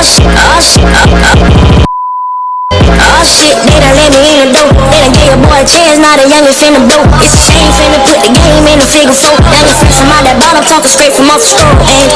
Oh shit, they done let me in the door. They done gave a boy a chance, now the youngin' finna blow. It's a shame, finna put the game in the figure four. Youngin' fresh from out that bottom, talking straight from off the store. And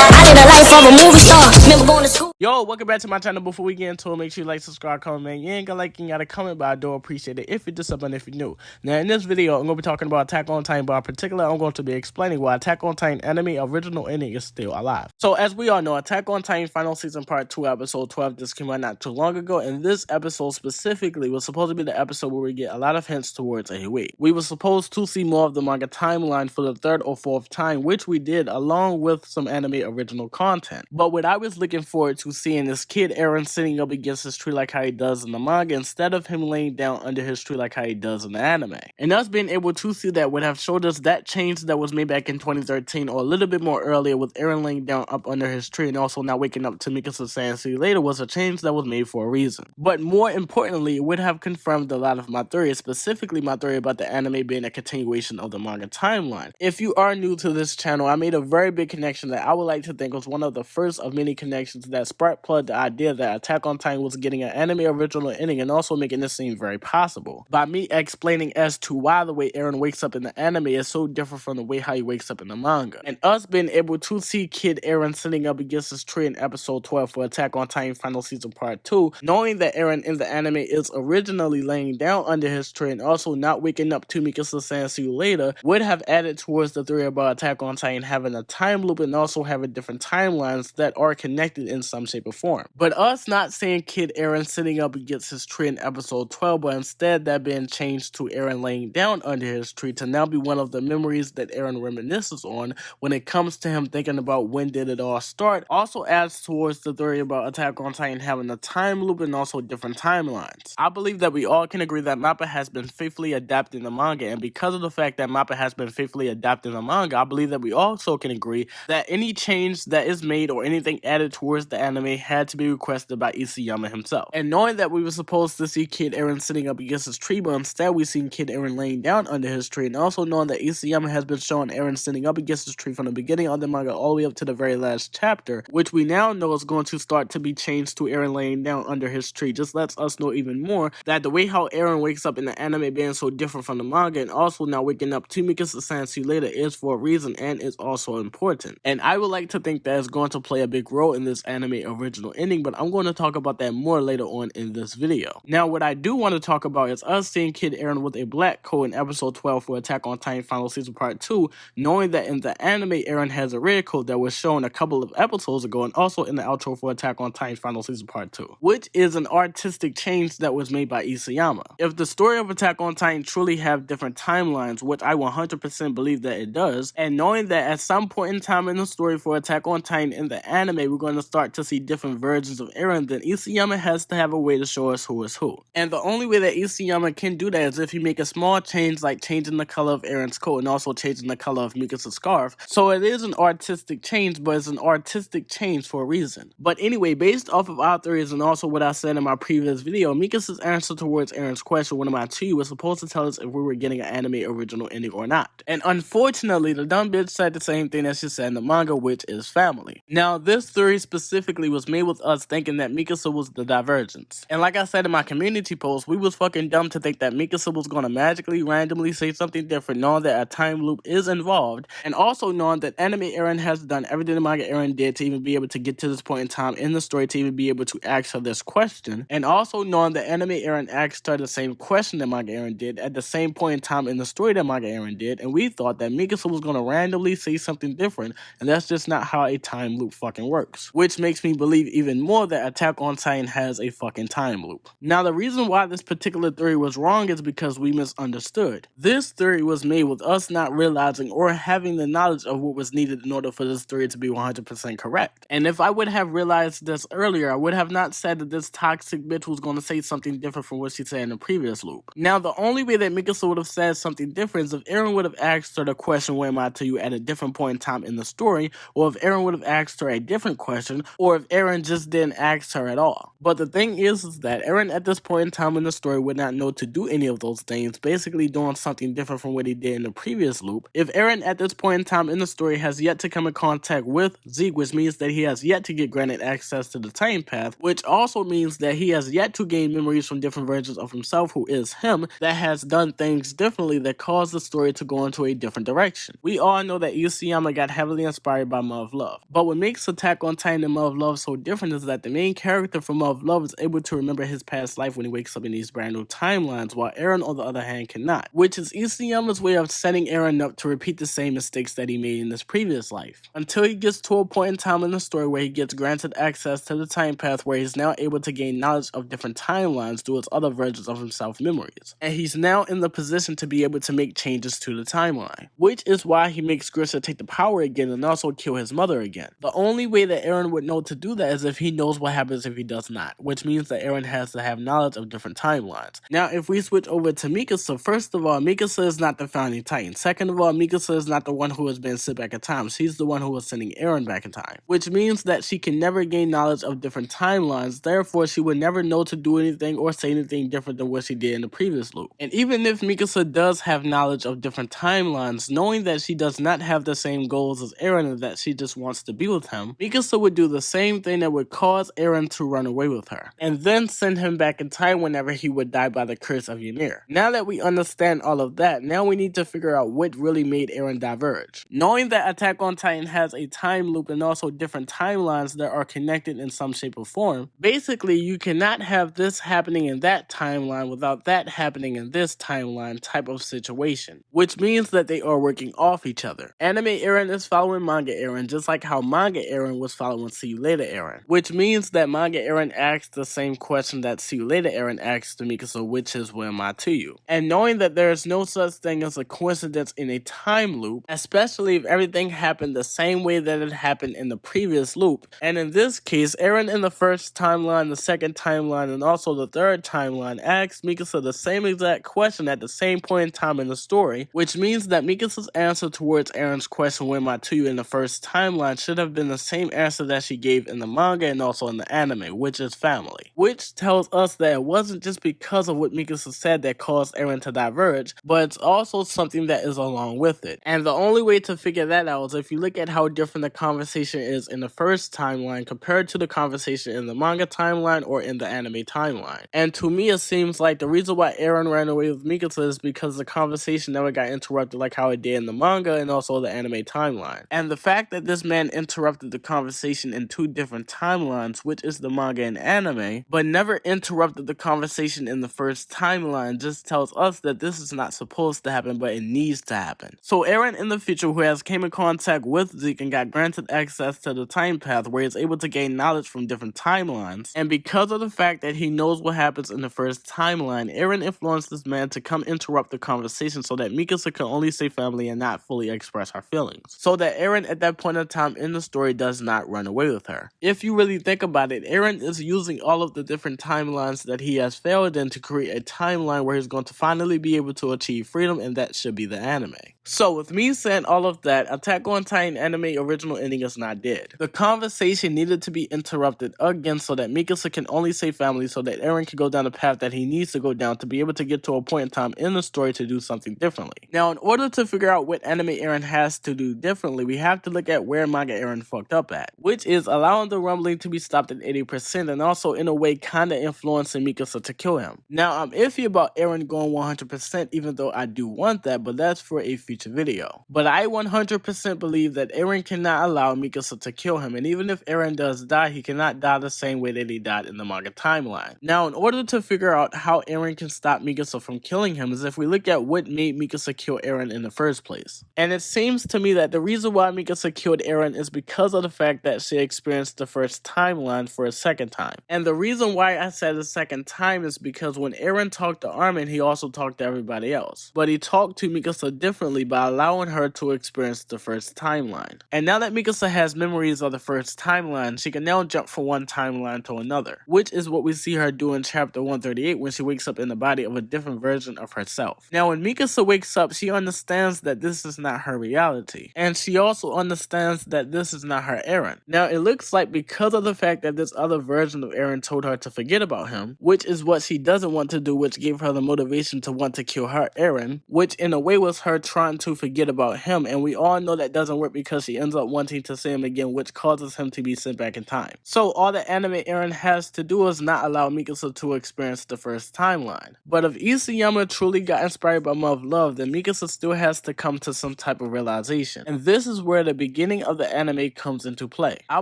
I did a life of a movie star. Remember going to school. Yo, welcome back to my channel. Before we get into it, make sure you like, subscribe, comment, man. You ain't gonna like, you gotta comment, but I do appreciate it if you're just up and if you're new. Now, in this video, I'm gonna be talking about Attack on Titan, but in particular, I'm going to be explaining why Attack on Titan anime original ending is still alive. So, as we all know, Attack on Titan final season part 2, episode 12 just came out not too long ago, and this episode specifically was supposed to be the episode where we get a lot of hints towards a wait. We were supposed to see more of the manga timeline for the third or fourth time, which we did along with some anime original content. But what I was looking forward to seeing is Kid Eren sitting up against his tree like how he does in the manga instead of him laying down under his tree like how he does in the anime. And us being able to see that would have showed us that change that was made back in 2013 or a little bit more earlier with Eren laying down up under his tree and also not waking up to Mikasa saying see you later was a change that was made for a reason. But more importantly, it would have confirmed a lot of my theories, specifically my theory about the anime being a continuation of the manga timeline. If you are new to this channel, I made a very big connection that I would like to think was one of the first of many connections that sparked the idea that Attack on Titan was getting an anime original ending and also making this seem very possible by me explaining as to why the way Eren wakes up in the anime is so different from the way how he wakes up in the manga, and us being able to see Kid Eren sitting up against his tree in episode 12 for Attack on Titan final season part 2, knowing that Eren in the anime is originally laying down under his tree and also not waking up to Mikasa saying see you later would have added towards the theory about Attack on Titan having a time loop and also having different timelines that are connected in some shape or form. But us not seeing Kid Eren sitting up against his tree in episode 12, but instead that being changed to Eren laying down under his tree to now be one of the memories that Eren reminisces on when it comes to him thinking about when did it all start, also adds towards the theory about Attack on Titan having a time loop and also different timelines. I believe that we all can agree that MAPPA has been faithfully adapting the manga, and because of the fact that MAPPA has been faithfully adapting the manga, I believe that we also can agree that any change that is made or anything added towards the anime had to be requested by Isayama himself. And knowing that we were supposed to see Kid Eren sitting up against his tree, but instead we seen Kid Eren laying down under his tree, and also knowing that Isayama has been showing Eren sitting up against his tree from the beginning of the manga all the way up to the very last chapter, which we now know is going to start to be changed to Eren laying down under his tree, just lets us know even more that the way how Eren wakes up in the anime being so different from the manga and also now waking up to Mikasa saying see you later is for a reason and is also important. And I would like to think that it's going to play a big role in this anime original ending, but I'm going to talk about that more later on in this video. Now, what I do want to talk about is us seeing Kid Eren with a black coat in episode 12 for Attack on Titan final season part 2, knowing that in the anime Eren has a red coat that was shown a couple of episodes ago and also in the outro for Attack on Titan final season part 2, which is an artistic change that was made by Isayama. If the story of Attack on Titan truly have different timelines, which I 100% believe that it does, and knowing that at some point in time in the story for Attack on Titan in the anime we're going to start to see different versions of Eren, then Isayama has to have a way to show us who is who. And the only way that Isayama can do that is if you make a small change like changing the color of Eren's coat and also changing the color of Mikasa's scarf. So it is an artistic change, but it's an artistic change for a reason. But anyway, based off of our theories and also what I said in my previous video, Mikasa's answer towards Eren's question, what am I to you, was supposed to tell us if we were getting an anime original ending or not. And unfortunately, the dumb bitch said the same thing that she said in the manga, which is family. Now, this theory specifically was made with us thinking that Mikasa was the divergence. And like I said in my community post, we was fucking dumb to think that Mikasa was gonna magically randomly say something different, knowing that a time loop is involved, and also knowing that anime Eren has done everything the manga Eren did to even be able to get to this point in time in the story to even be able to ask her this question, and also knowing that anime Eren asked her the same question that manga Eren did at the same point in time in the story that manga Eren did, and we thought that Mikasa was gonna randomly say something different, and that's just not how a time loop fucking works. Which makes me believe even more that Attack on Titan has a fucking time loop. Now, the reason why this particular theory was wrong is because we misunderstood. This theory was made with us not realizing or having the knowledge of what was needed in order for this theory to be 100% correct. And if I would have realized this earlier, I would have not said that this toxic bitch was going to say something different from what she said in the previous loop. Now, the only way that Mikasa would have said something different is if Eren would have asked her the question, where am I to you, at a different point in time in the story, or if Eren would have asked her a different question, or if if Eren just didn't ask her at all. But the thing is that Eren at this point in time in the story would not know to do any of those things, basically doing something different from what he did in the previous loop. If Eren at this point in time in the story has yet to come in contact with Zeke, which means that he has yet to get granted access to the time path, which also means that he has yet to gain memories from different versions of himself who is him, that has done things differently that caused the story to go into a different direction. We all know that Isayama got heavily inspired by Mother of Love, but what makes Attack on Titan and Mother of Love so different is that the main character from Mother of Love is able to remember his past life when he wakes up in these brand new timelines, while Eren on the other hand cannot, which is Isayama's way of setting Eren up to repeat the same mistakes that he made in his previous life, until he gets to a point in time in the story where he gets granted access to the time path, where he's now able to gain knowledge of different timelines through his other versions of himself memories, and he's now in the position to be able to make changes to the timeline, which is why he makes Grisha take the power again and also kill his mother again. The only way that Eren would know to do that is if he knows what happens if he does not, which means that Eren has to have knowledge of different timelines. Now, if we switch over to Mikasa, first of all, Mikasa is not the founding Titan. Second of all, Mikasa is not the one who has been sent back in time. She's the one who was sending Eren back in time, which means that she can never gain knowledge of different timelines. Therefore, she would never know to do anything or say anything different than what she did in the previous loop. And even if Mikasa does have knowledge of different timelines, knowing that she does not have the same goals as Eren and that she just wants to be with him, Mikasa would do the same thing that would cause Eren to run away with her, and then send him back in time whenever he would die by the curse of Ymir. Now that we understand all of that, now we need to figure out what really made Eren diverge. Knowing that Attack on Titan has a time loop and also different timelines that are connected in some shape or form, basically you cannot have this happening in that timeline without that happening in this timeline type of situation, which means that they are working off each other. Anime Eren is following manga Eren, just like how manga Eren was following See You Later Eren, which means that manga Eren asked the same question that See You Later Eren asked to Mikasa, which is where am I to you? And knowing that there is no such thing as a coincidence in a time loop, especially if everything happened the same way that it happened in the previous loop, and in this case, Eren in the first timeline, the second timeline, and also the third timeline asked Mikasa the same exact question at the same point in time in the story, which means that Mikasa's answer towards Eren's question, where am I to you, in the first timeline should have been the same answer that she gave in the manga and also in the anime, which is family. Which tells us that it wasn't just because of what Mikasa said that caused Eren to diverge, but it's also something that is along with it. And the only way to figure that out is if you look at how different the conversation is in the first timeline compared to the conversation in the manga timeline or in the anime timeline. And to me, it seems like the reason why Eren ran away with Mikasa is because the conversation never got interrupted like how it did in the manga and also the anime timeline. And the fact that this man interrupted the conversation in two different timelines, which is the manga and anime, but never interrupted the conversation in the first timeline, just tells us that this is not supposed to happen, but it needs to happen. So Eren in the future, who has came in contact with Zeke and got granted access to the time path where he's able to gain knowledge from different timelines, and because of the fact that he knows what happens in the first timeline, Eren influenced this man to come interrupt the conversation so that Mikasa can only say family and not fully express her feelings, so that Eren at that point in time in the story does not run away with her. If you really think about it, Eren is using all of the different timelines that he has failed in to create a timeline where he's going to finally be able to achieve freedom, and that should be the anime. So with me saying all of that, Attack on Titan anime original ending is not dead. The conversation needed to be interrupted again so that Mikasa can only say family, so that Eren can go down the path that he needs to go down to be able to get to a point in time in the story to do something differently. Now, in order to figure out what anime Eren has to do differently, we have to look at where manga Eren fucked up at, which is allowing the rumbling to be stopped at 80% and also in a way kinda influencing Mikasa to kill him. Now, I'm iffy about Eren going 100% even though I do want that, but that's for a future video. But I 100% believe that Eren cannot allow Mikasa to kill him, and even if Eren does die, he cannot die the same way that he died in the manga timeline. Now, in order to figure out how Eren can stop Mikasa from killing him is if we look at what made Mikasa kill Eren in the first place. And it seems to me that the reason why Mikasa killed Eren is because of the fact that she experienced the first timeline for a second time. And the reason why I said a second time is because when Eren talked to Armin, he also talked to everybody else. But he talked to Mikasa differently reality by allowing her to experience the first timeline. And now that Mikasa has memories of the first timeline, she can now jump from one timeline to another, which is what we see her do in chapter 138 when she wakes up in the body of a different version of herself. Now when Mikasa wakes up, she understands that this is not her reality, and she also understands that this is not her Eren. Now it looks like because of the fact that this other version of Eren told her to forget about him, which is what she doesn't want to do, which gave her the motivation to want to kill her Eren, which in a way was her trying to forget about him, and we all know that doesn't work because she ends up wanting to see him again, which causes him to be sent back in time. So all the anime Eren has to do is not allow Mikasa to experience the first timeline. But if Isayama truly got inspired by Mother Love, then Mikasa still has to come to some type of realization. And this is where the beginning of the anime comes into play. I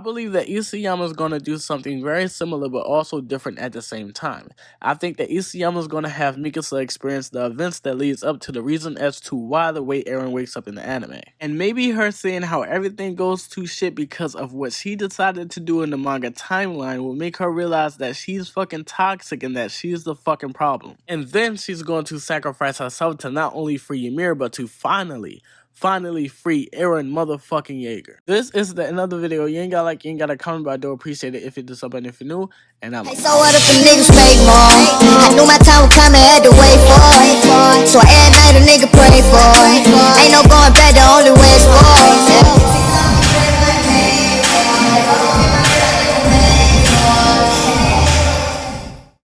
believe that Isayama is going to do something very similar but also different at the same time. I think that Isayama is going to have Mikasa experience the events that leads up to the reason as to why the way Eren wakes up in the anime. And maybe her seeing how everything goes to shit because of what she decided to do in the manga timeline will make her realize that she's fucking toxic and that she's the fucking problem. And then she's going to sacrifice herself to not only free Ymir, but to finally free Eren motherfucking Yeager. This is the another video. You ain't gotta like, you ain't gotta comment, but I do appreciate it if you do sub and if you're new. And I'm Hey, so what if the niggas fake more? I knew my time would come and had to wait for it. So every night a nigga pray for it. Ain't no going back, the only way is forward.